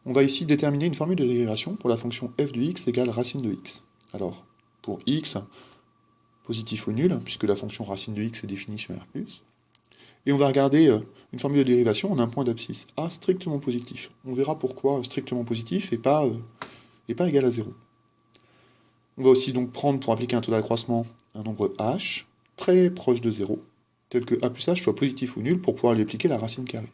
On va ici déterminer une formule de dérivation pour la fonction f de x égale racine de x. Alors, pour x, positif ou nul, puisque la fonction racine de x est définie sur R+. Et on va regarder une formule de dérivation en un point d'abscisse A strictement positif. On verra pourquoi strictement positif et pas égal à 0. On va aussi donc prendre, pour appliquer un taux d'accroissement, un nombre h, très proche de 0, tel que a plus h soit positif ou nul, pour pouvoir lui appliquer la racine carrée.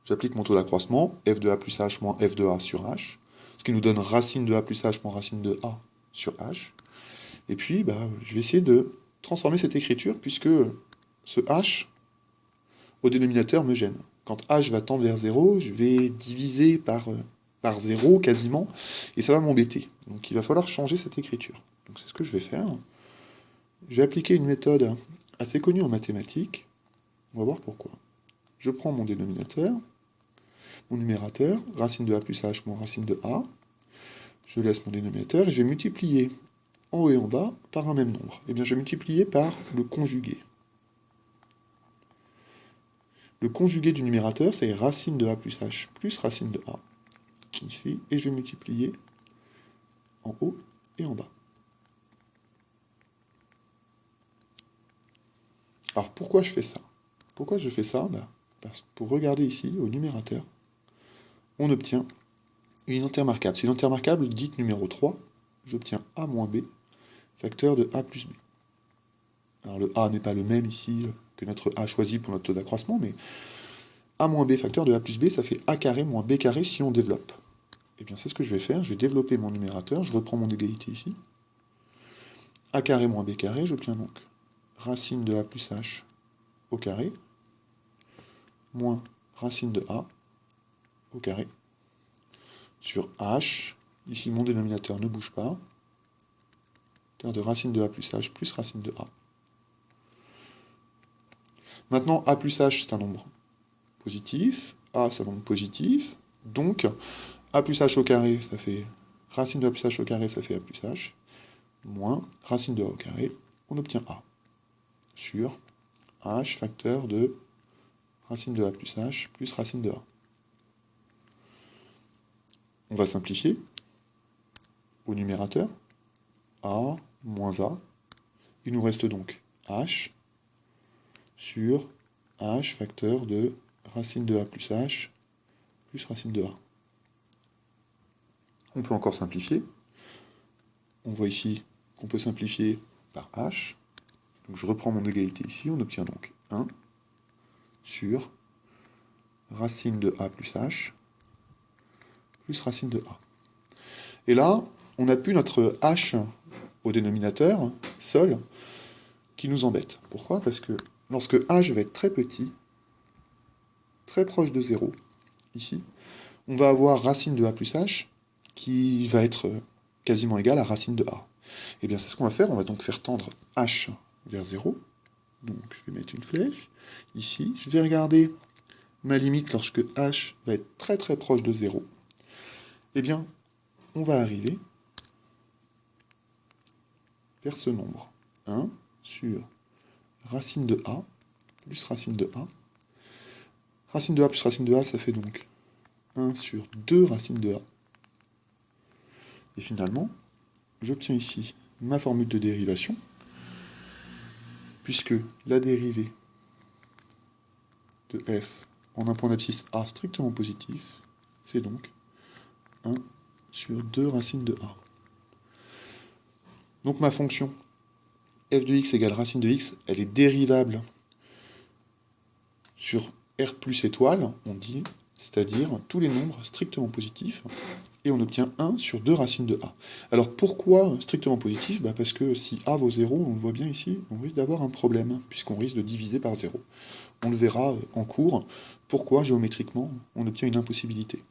J'applique mon taux d'accroissement, f de a plus h moins f de a sur h, ce qui nous donne racine de a plus h moins racine de a sur h. Et puis, je vais essayer de transformer cette écriture, puisque ce h, au dénominateur, me gêne. Quand h va tendre vers 0, je vais diviser par 0 quasiment, et ça va m'embêter. Donc il va falloir changer cette écriture. Donc c'est ce que je vais faire. Je vais appliquer une méthode assez connue en mathématiques. On va voir pourquoi. Je prends mon dénominateur, mon numérateur, racine de a plus h moins racine de a. Je laisse mon dénominateur et je vais multiplier en haut et en bas par un même nombre. Eh bien, je vais multiplier par le conjugué. Le conjugué du numérateur, c'est racine de a plus h plus racine de a, ici, et je vais multiplier en haut et en bas. Alors, pourquoi je fais ça? Pourquoi je fais ça? Pour regarder ici, au numérateur, on obtient une intermarquable. C'est une intermarquable dite numéro 3. J'obtiens a moins b, facteur de a plus b. Alors, le a n'est pas le même ici que notre a choisi pour notre taux d'accroissement, mais a moins b facteur de a plus b, ça fait a carré moins b carré si on développe. Eh bien, c'est ce que je vais faire. Je vais développer mon numérateur. Je reprends mon égalité ici. A carré moins b carré, j'obtiens donc racine de a plus h au carré, moins racine de a au carré, sur h. Ici, mon dénominateur ne bouge pas. Facteur de racine de a plus h plus racine de a. Maintenant, a plus h, c'est un nombre positif. A, c'est un nombre positif. Donc, a plus h au carré, ça fait racine de a plus h au carré, ça fait a plus h, moins racine de a au carré, on obtient a, sur h facteur de racine de a plus h plus racine de a. On va simplifier au numérateur, a moins a. Il nous reste donc h sur h facteur de racine de a plus h plus racine de a. On peut encore simplifier. On voit ici qu'on peut simplifier par h. Donc je reprends mon égalité ici, on obtient donc 1 sur racine de a plus h plus racine de a. Et là, on n'a plus notre h au dénominateur, seul, qui nous embête. Pourquoi? Parce que lorsque h va être très petit, très proche de 0, ici, on va avoir racine de a plus h qui va être quasiment égale à racine de a. Et bien c'est ce qu'on va faire, on va donc faire tendre h vers 0. Donc je vais mettre une flèche ici, je vais regarder ma limite lorsque h va être très très proche de 0. Eh bien, on va arriver vers ce nombre. 1 sur racine de a plus racine de a. Racine de a plus racine de a, ça fait donc 1 sur 2 racines de a. Et finalement, j'obtiens ici ma formule de dérivation, puisque la dérivée de f en un point d'abscisse a strictement positif, c'est donc 1 sur 2 racines de a. Donc ma fonction f de x égale racine de x, elle est dérivable sur R plus étoile, on dit, c'est-à-dire tous les nombres strictement positifs, et on obtient 1 sur 2 racines de a. Alors pourquoi strictement positif? Parce que si a vaut 0, on le voit bien ici, on risque d'avoir un problème, puisqu'on risque de diviser par 0. On le verra en cours, pourquoi géométriquement on obtient une impossibilité.